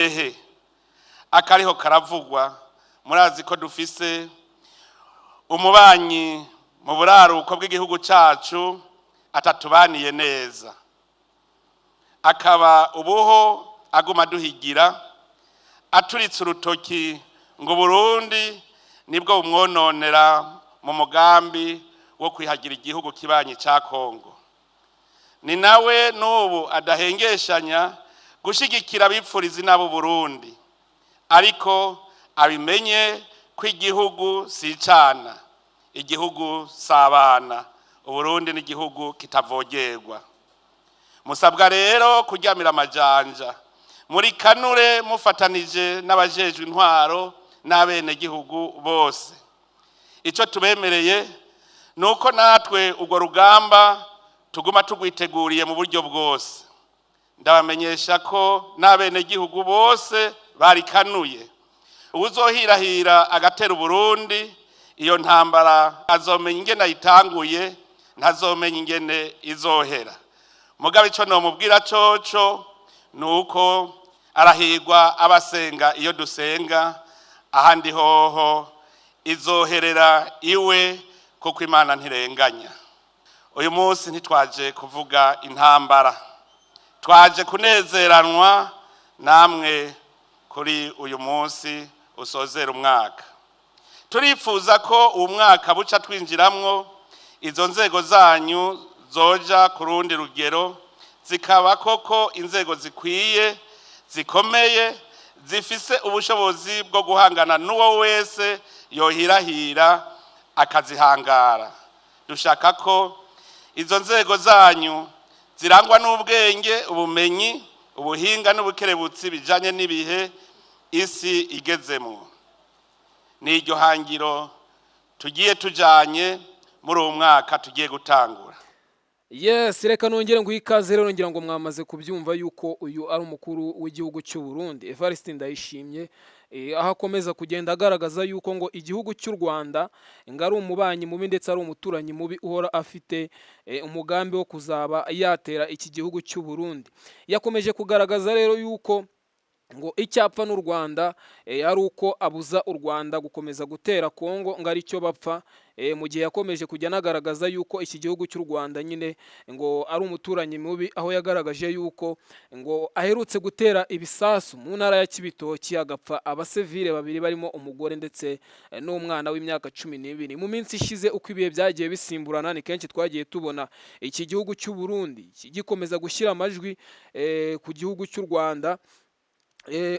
ehe akariho karavugwa. Murazi ko dufise umubanyi mu buraruko bw'igihugu cacu atatubaniye neza, akaba ubuho aguma duhigira aturitse urutoki ngo Burundi nibwo bumwononera mu mugambi wo kwihagira igihugu kibanyi ca Kongo. Ni nawe n'ubu adahengeshanya gushigikira abipfurizi n'abo Burundi, ariko abimenye ko igihugu si icana, igihugu sabana, Uburundi ni igihugu kitavogerwa. Musabwa rero kuryamira amajanja muri kanure mufatanije n'abajejwe intwaro n'abene gihugu bose. Ico tubemereye nuko natwe urwo rugamba tuguma tugwiteguriye mu buryo bwose. Ndabamenyesha ko n'abene gihugu bose barikanuye. Uzohirahira agatera Burundi, iyo ntambara azomenya ingene ayitanguye, ntazomenya ingene izohera. Mugabe ico nomubwira coco nuko arahirwa abasenga iyo dusenga, ahandi hoho izoherera iwe kuko Imana ntirenganya. Uyu munsi ntitwaje kuvuga intambara, twaje kunezeranwa namwe kuri uyu munsi usozera umwaka. Turifuza ko uwo mwaka buca twinjiramwo izo nzego zanyu zoja ku rundi rugero, zikaba koko inzego zikwiye, zikomeye, zifise ubushobozi bwo guhangana n'uwo wese yohirahira akazihangara. Dushaka ko izo nzego zanyu zirangwa n'ubwenge, ubumenyi, ubuhinga n'ubukerebutsi bijanye n'ibihe isi igezemo. Ni iryo hangiro tugiye tujanye muri uwo mwaka tugiye gutangura. Yes, reka nongere ngo ikaze rero, ngira ngo mwamaze kubyumva yuko uyu ari umukuru w'igihugu cy'u Burundi Evariste Ndayishimiye, aho akomeza kugenda agaragaza yuko ngo igihugu cy'u Rwanda ngari umubanyi mubi ndetse ari umuturanyi mubi uhora afite umugambi wo kuzaba yatera iki gihugu cy'u Burundi. Yakomeje kugaragaza rero yuko ngo icyapfa n'u Rwanda ari uko abuza u Rwanda gukomeza gutera Kongo ngo ari cyo bapfa, mu gihe yakomeje kujya anagaragaza yuko iki gihugu cy'u Rwanda nyine ngo ari umuturanyi mubi, aho yagaragaje yuko ngo aherutse gutera ibisasu mu ntara ya Kibitoki agapfa abasivile babiri barimo umugore ndetse n'umwana w'imyaka 12. Mu minsi ishize uko ibihe byagiye bisimburana, ni kenshi twagiye tubona iki gihugu cy'u Burundi gikomeza gushyira amajwi ku gihugu cy'u Rwanda,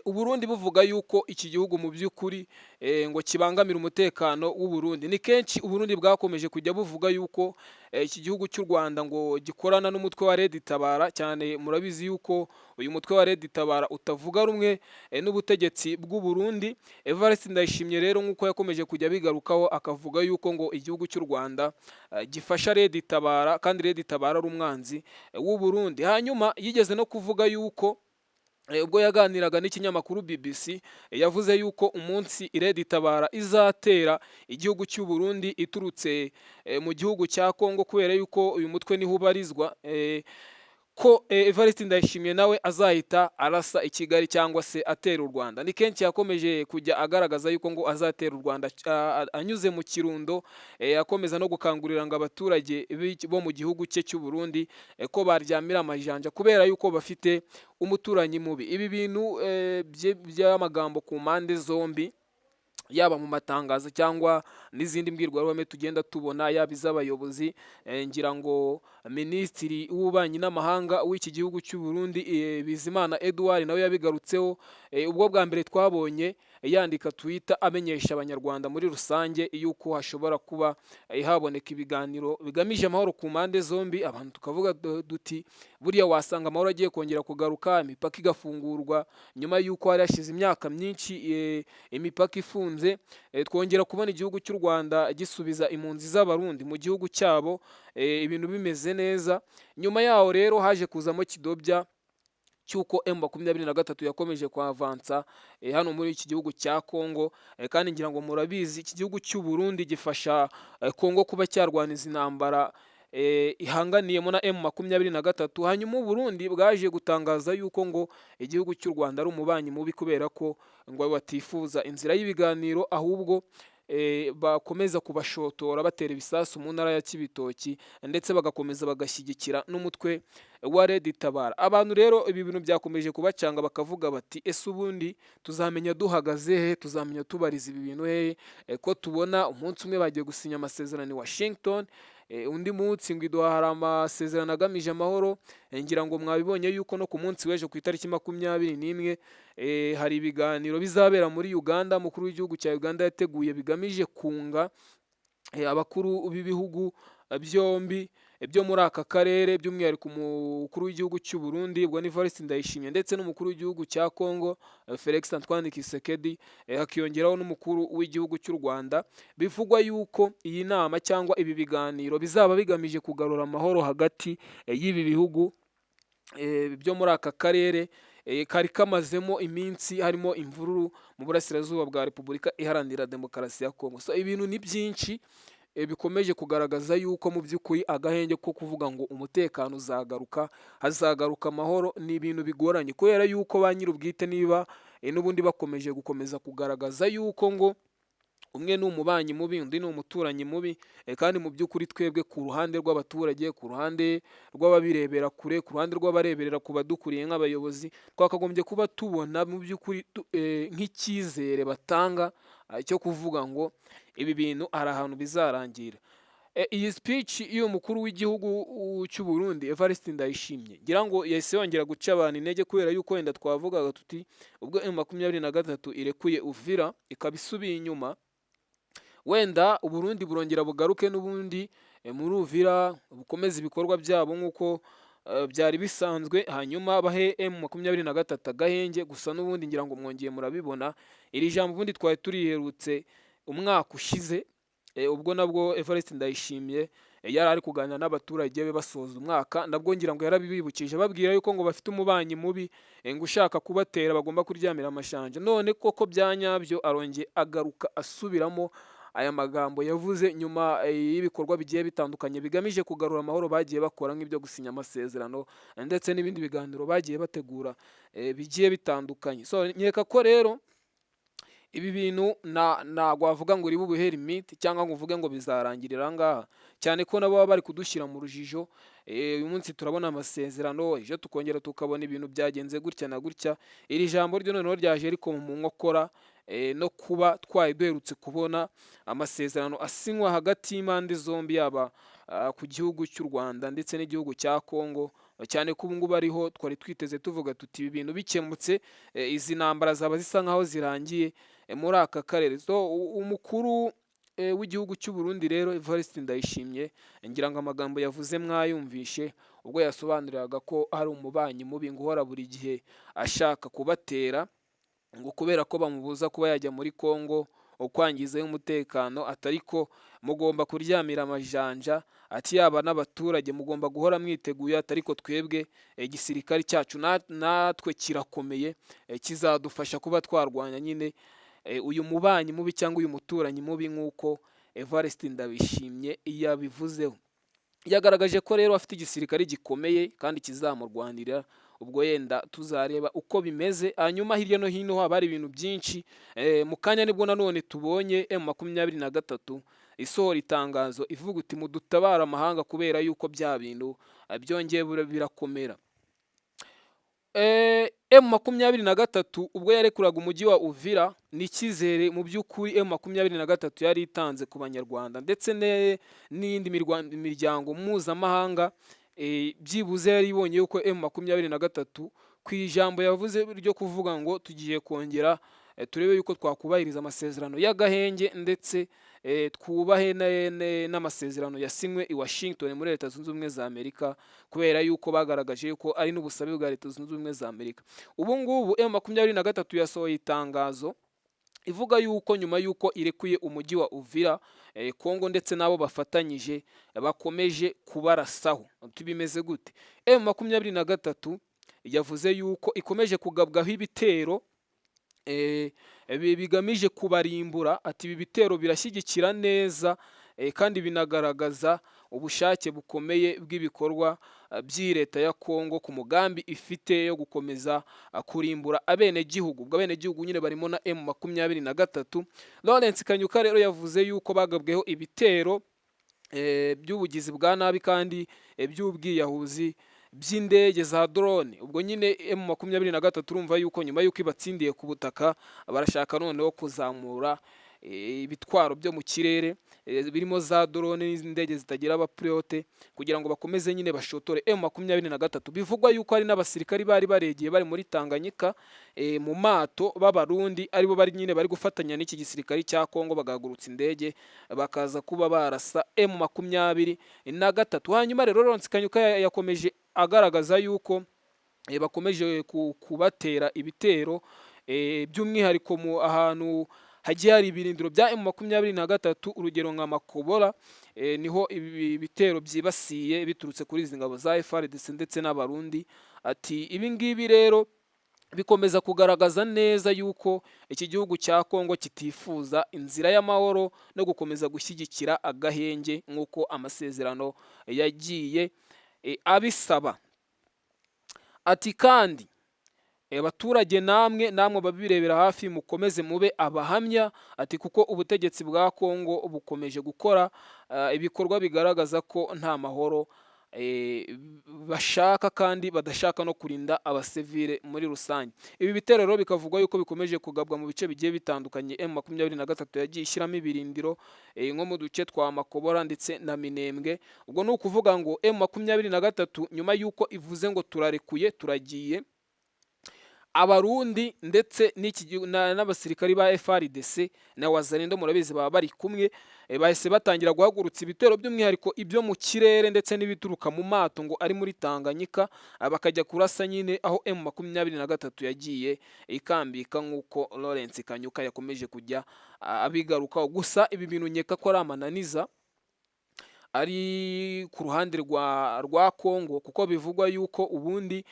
Uburundi buvuga yuko iki gihugu mu by'ukuri ngo kibangamira umutekano w'u Burundi. Ni kenshi Uburundi bwakomeje kujya buvuga yuko iki gihugu cy'u Rwanda ngo gikorana n'umutwe wa Red Tabara, cyane murabizi yuko uyu mutwe wa Red Tabara utavuga rumwe n'ubutegetsi bw'u Burundi. Evariste Ndayishimiye rero nk'uko yakomeje kujya bigarukaho akavuga yuko ngo igihugu cy'u Rwanda gifasha Red Tabara, kandi Red Tabara ari umwanzi w'u Burundi. Hanyuma yigeze no kuvuga yuko ubwo yaganiraga n'ikinyamakuru BBC, yavuze yuko umunsi Red Tabara izatera igihugu cy'u Burundi iturutse mu gihugu cya Kongo, kubera yuko uyu mutwe niho ubarizwa, ko Evariste Ndayishimiye nawe azahita arasa i Kigali cyangwa se atera u Rwanda. Ni kenshi yakomeje kujya agaragaza yuko ngo azatera u Rwanda anyuze mu Kirundo, akomeza no gukangurira ngo abaturage bo mu gihugu cye cy'u Burundi ko baryamira amajanja kubera yuko bafite umuturanyi mubi. Ibi bintu by'amagambo ku mpande zombi, yaba mu matangazo cyangwa n'izindi mbwirwaruhame tugenda tubona, yaba iz'abayobozi, ngira ngo Minisitiri w'Ububanyi n'Amahanga w'iki gihugu cy'u Burundi Bizimana Edouard nawe yabigarutseho, ubwo bwa mbere twabonye yandika Twitter amenyesha abanyarwanda muri rusange yuko hashobora kuba haboneka ibiganiro bigamije amahoro ku mpande zombi. Abantu tukavuga duti buriya wasanga amahoro agiye kongera kugaruka, imipaka igafungurwa nyuma yuko hari hashize imyaka myinshi imipaka ifunze, twongera kubona igihugu cy'u Rwanda gisubiza impunzi z'abarundi mu gihugu cyabo, ibintu bimeze neza. Nyuma yaho rero haje kuzamo kidobya cyuko M23 yakomeje kwavansa hano muri iki gihugu cya Kongo, kandi ngira ngo murabizi iki gihugu cy'u Burundi gifasha Kongo kuba cyarwaniza intambara ihanganiyemo na M23. Hanyuma u Burundi bwaje gutangaza yuko ngo igihugu cy'u Rwanda ari umubanyi mubi kubera ko ngo batifuza inzira y'ibiganiro, ahubwo bakomeza kubashotora batera ibisasu mu ntara ya Cibitoki, ndetse bagakomeza bagashyigikira n'umutwe wa Red Tabara. Abantu rero ibi bintu byakomeje kubacanga, bakavuga bati ese ubundi tuzamenya duhagaze he, tuzamenya tubariza ibi bintu hehe, ko tubona umunsi umwe bagiye gusinya amasezerano i Washington, undi munsi ngo iduha hari amasezerano agamije amahoro. Ngira ngo mwabibonye yuko no ku munsi w'ejo ku itariki 21 hari ibiganiro bizabera muri Uganda. Umukuru w'igihugu cya Uganda yateguye bigamije kunga abakuru b'ibihugu byombi byo muri aka karere, by'umwihariko umukuru w'igihugu cy'u Burundi ubwo ni Evariste Ndayishimiye, ndetse n'umukuru w'igihugu cya Congo Felix Antoine Tshisekedi, hakiyongeraho n'umukuru w'igihugu cy'u Rwanda. Bivugwa yuko iyi nama cyangwa ibi biganiro bizaba bigamije kugarura amahoro hagati y'ibi bihugu byo muri aka karere kari kamazemo iminsi harimo imvururu mu burasirazuba bwa Repubulika Iharanira Demokarasi ya Congo. So ibintu ni byinshi bikomeje kugaragaza yuko mu by'ukuri agahenge ko kuvuga ngo umutekano uzagaruka, hazagaruka amahoro, ni ibintu bigoranye, kubera yuko ba nyir'ubwite niba n'ubundi bakomeje kugaragaza yuko ngo umwe ni umubanyi mubi, undi ni umuturanyi mubi, kandi mu by'ukuri twebwe ku ruhande rw'abaturage, ku ruhande rw'ababirebera kure, ku ruhande rw'abareberera ku badukuriye nk'abayobozi, twakagombye kuba tubona mu by'ukuri nk'icyizere batanga cyo kuvuga ngo ibi bintu hari ahantu bizarangira. Iyi speech y'uyu mukuru w'igihugu cy'u Burundi Evariste Ndayishimiye, ngira ngo yahise yongera guca abantu intege, kubera yuko wenda twavugaga tuti ubwo M23 irekuye Uvira ikaba isubiye inyuma, wenda u Burundi burongera bugaruke n'ubundi muri Uvira bukomeza ibikorwa byabo nk'uko byari bisanzwe, hanyuma bahe M23 agahenge. Gusa n'ubundi ngira ngo mwongeye murabibona, iri jambo ubundi twari turiherutse umwaka ushize, ubwo nabwo Evariste Ndayishimiye yari ari kuganira n'abaturage be basoza umwaka, nabwo ngira ngo yarabibibukije babwira yuko ngo bafite umubanyi mubi, ngo ushaka kubatera bagomba kuryamira amashanja. None koko byanyabyo arongeye agaruka asubiramo aya magambo yavuze nyuma y'ibikorwa bigiye bitandukanye bigamije kugarura amahoro bagiye bakora, nk'ibyo gusinya amasezerano ndetse n'ibindi biganiro bagiye bategura bigiye bitandukanye. So nkeka ko rero ibi bintu ntabwo wavuga ngo uri bubuhere imiti cyangwa ngo uvuge ngo bizarangirira ngaha, cyane ko nabo baba bari kudushyira mu rujijo. Uyu munsi turabona amasezerano, ejo tukongera tukabona ibintu byagenze gutya na gutya. Iri jambo ryo noneho ryaje ariko mu nkokora no kuba twari duherutse kubona amasezerano asinywa hagati y'impande zombi, yaba ku gihugu cy'u Rwanda ndetse n'igihugu cya Congo, cyane ko ubu ngubu ariho twari twiteze tuvuga tuti ibi bintu bikemutse izi ntambara zaba zisa nkaho zirangiye muri aka karere. So umukuru w'igihugu cy'u Burundi rero Evariste Ndayishimiye, ngira ngo amagambo yavuze mwayumvishe, ubwo yasobanuriraga ko hari umubanyi mubi ngo uhora buri gihe ashaka kubatera, ngo kubera ko bamubuza kuba yajya muri Congo kwangizayo umutekano, atariko mugomba kuryamira amajanja, ati yaba n'abaturage mugomba guhora mwiteguye, atariko twebwe igisirikare cyacu natwe kirakomeye, kizadufasha kuba twarwanya nyine uyu mubanyi mubi cyangwa uyu muturanyi mubi, nk'uko Evariste Ndayishimiye yabivuzeho. Yagaragaje ko rero afite igisirikare gikomeye kandi kizamurwanira, ubwo yenda tuzareba uko bimeze. Hanyuma hirya no hino haba hari ibintu byinshi, mu kanya nibwo nanone tubonye M23 isohora itangazo ivuga uti mudutabara amahanga kubera yuko bya bintu byongeye birakomera. M23 ubwo yarekuraga umujyi wa Uvira, ni icyizere mu by'ukuri M23 yari itanze ku banyarwanda ndetse n'indi miryango mpuzamahanga, byibuze yari ibonye yuko M23 ku ijambo yavuze ryo kuvuga ngo tugiye kongera turebe yuko twakubahiriza amasezerano y'agahenge, ndetse twubahe n'amasezerano yasinywe i Washington muri Leta Zunze Ubumwe za Amerika, kubera yuko bagaragaje yuko ari n'ubusabe bwa Leta Zunze Ubumwe za Amerika. Ubu ngubu M23 yasohoye itangazo ivuga yuko nyuma yuko irekuye umujyi wa Uvira, Congo ndetse nabo bafatanyije bakomeje kubarasaho. Bimeze gute? M23 yavuze yuko ikomeje kugabwaho ibitero bigamije kubarimbura, ati ibi bitero birashyigikira neza kandi binagaragaza ubushake bukomeye bw'ibikorwa by'iyi leta ya Kongo ku mugambi ifite yo gukomeza kurimbura abenegihugu. Ubwo abenegihugu nyine barimo na M23. Lawrence Kanyuka rero yavuze yuko bagabweho ibitero by'ubugizi bwa nabi kandi by'ubwiyahuzi by'indege za drone. Ubwo nyine M23 urumva yuko nyuma yuko ibatsindiye ku butaka barashaka noneho kuzamura ibitwaro byo mu kirere birimo za drone n'indege zitagira abapilote kugira ngo bakomeze nyine bashotore M23. Bivugwa yuko hari n'abasirikari bari baregeye bari muri Tanganyika mu mato b'abarundi aribo bari nyine bari gufatanya n'iki gisirikari cya Kongo bagagurutsa indege bakaza kuba barasa M23. Hanyuma rero Lawrence Kanyuka yakomeje agaragaza yuko bakomeje kubatera ibitero by'umwihariko mu ahantu hagiye hari ibirindiro bya M23. Urugero nka Makobora niho ibi bitero byibasiye biturutse kuri izi ngabo za FARDC ndetse n'abarundi. Ati ibi ngibi rero bikomeza kugaragaza neza yuko iki gihugu cya Kongo kitifuza inzira y'amahoro no gukomeza gushyigikira agahenge nk'uko amasezerano yagiye abisaba. Ati kandi abaturage namwe babirebera hafi mukomeze mube abahamya. Ati kuko ubutegetsi bwa Kongo bukomeje gukora ibikorwa bigaragaza ko nta mahoro bashaka kandi badashaka no kurinda abasivile muri rusange. Ibi bitero rero bikavugwa yuko bikomeje kugabwa mu bice bigiye bitandukanye. M23 yagiye ishyiramo ibirindiro nko mu duce twa Makobora ndetse na Minembwe. Ubwo ni ukuvuga ngo M23 nyuma yuko ivuze ngo turarekuye turagiye, abarundi ndetse n'abasirikari ba FARDC na Wazalendo murabizi baba bari kumwe, bahise batangira guhagurutsa ibitero by'umwihariko ibyo mu kirere ndetse n'ibituruka mu mato ngo ari muri Tanganyika, bakajya kurasa nyine aho M23 yagiye ikambika nk'uko Lawrence Kanyuka yakomeje kujya abigarukaho. Gusa ibi bintu nkeka ko ari amananiza ari ku ruhande rwa Kongo, kuko bivugwa yuko ubundi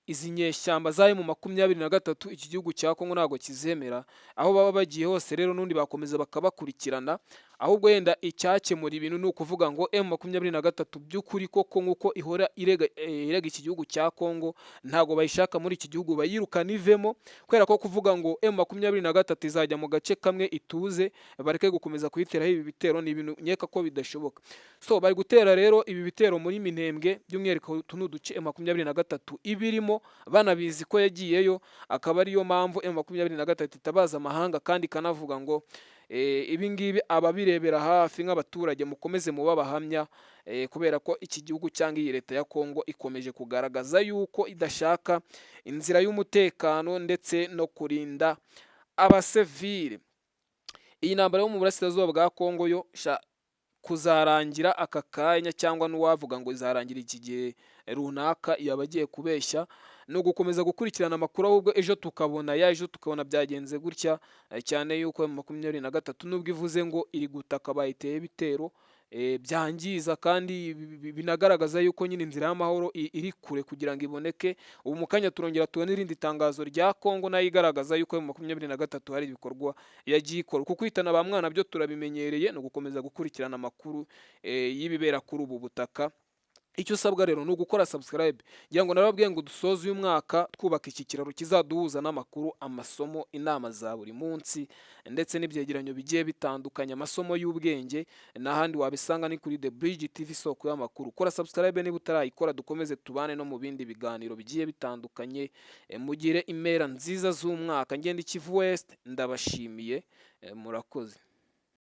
izi nyeshyamba za M23 iki gihugu cya Kongo ntabwo kizemera. Aho baba bagiye hose rero n'undi bakomeza bakabakurikirana, ahubwo yenda icyakemura ibintu ni ukuvuga ngo M23 by'ukuri koko nk'uko ihora irega iki gihugu cya Kongo ntabwo bayishaka muri iki gihugu, bayirukana ivemo, kubera ko kuvuga ngo M23 izajya mu gace kamwe ituze bareke gukomeza kuyiteraho ibi bitero ni ibintu nkeka ko bidashoboka. So bari gutera rero ibi bitero muri Minembwe by'umwihariko tunu duce M23 ibirimo, banabizi ko yagiyeyo, akaba ariyo mpamvu M23 itabaza amahanga kandi kanavuga ngo ibi ngibi ababirebera hafi nk'abaturage mukomeze muba abahamya, kubera ko iki gihugu cyangwa iyi leta ya Kongo ikomeje kugaragaza yuko idashaka inzira y'umutekano ndetse no kurinda abasivile. Iyi ntambara yo mu burasirazuba bwa Kongo yo kuzarangira aka kanya cyangwa n'uwavuga ngo izarangira iki gihe runaka yaba agiye kubeshya. No gukomeza gukurikirana amakuru, ahubwo ejo tukabona byagenze gutya, cyane yuko M23 nubwo ivuze ngo iri gutaka bayiteye bitero byangiza kandi binagaragaza yuko nyine inzira y'amahoro iri kure kugira ngo iboneke. Ubu mu kanya turongera tubona irindi tangazo rya Kongo nayo igaragaza yuko M23 hari ibikorwa yagiye ikora. Kuko kwitana ba mwana byo turabimenyereye, no gukomeza gukurikirana amakuru y'ibibera kuri ubu butaka. Icyo usabwa rero ni ugukora subscribe. Ngira ngo narababwiye ngo dusoze uyu mwaka twubaka iki kiraro kizaduhuza n'amakuru, amasomo, inama za buri munsi ndetse n'ibyegeranyo bigiye bitandukanye, amasomo y'ubwenge n'ahandi wabisanga ni kuri The Bridge TV, soko y'amakuru. Kora subscribe niba utarayikora, dukomeze tubane no mu bindi biganiro bigiye bitandukanye. Mugire impera nziza z'umwaka. Ngende Kivu West ndabashimiye, murakoze.